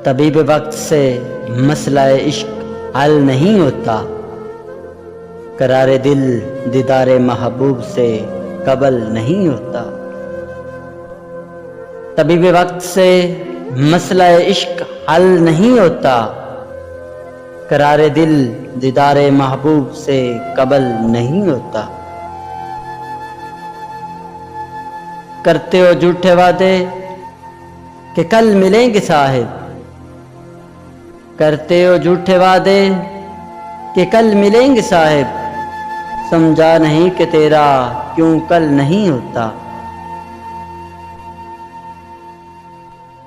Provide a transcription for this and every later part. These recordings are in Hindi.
तबीब वक्त से मसला इश्क हल नहीं होता, करारे दिल दीदारे महबूब से कबल नहीं होता। तबीब वक्त से मसला इश्क हल नहीं होता, करारे दिल दीदारे महबूब से कबल नहीं होता। करते हो झूठे वादे कि कल मिलेंगे साहिब, करते हो झूठे वादे कि कल मिलेंगे साहिब, समझा नहीं कि तेरा क्यों कल नहीं होता।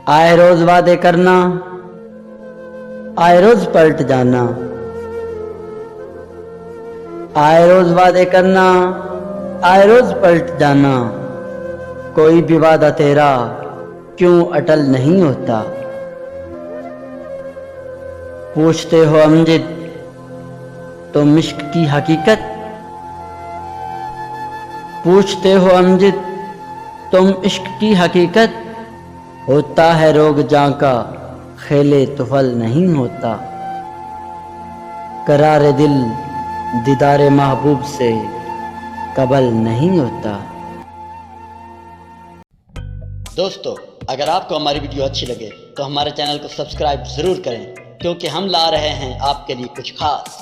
आए रोज वादे करना, आए रोज पलट जाना, आए रोज वादे करना, आए रोज पलट जाना, कोई भी वादा तेरा क्यों अटल नहीं होता। पूछते हो अमजद तुम इश्क की हकीकत, पूछते हो अमजद तुम इश्क की हकीकत, होता है रोग जां का खेले तुफल नहीं होता। करारे दिल दीदारे महबूब से कबल नहीं होता। दोस्तों, अगर आपको हमारी वीडियो अच्छी लगे तो हमारे चैनल को सब्सक्राइब ज़रूर करें, क्योंकि हम ला रहे हैं आपके लिए कुछ खास।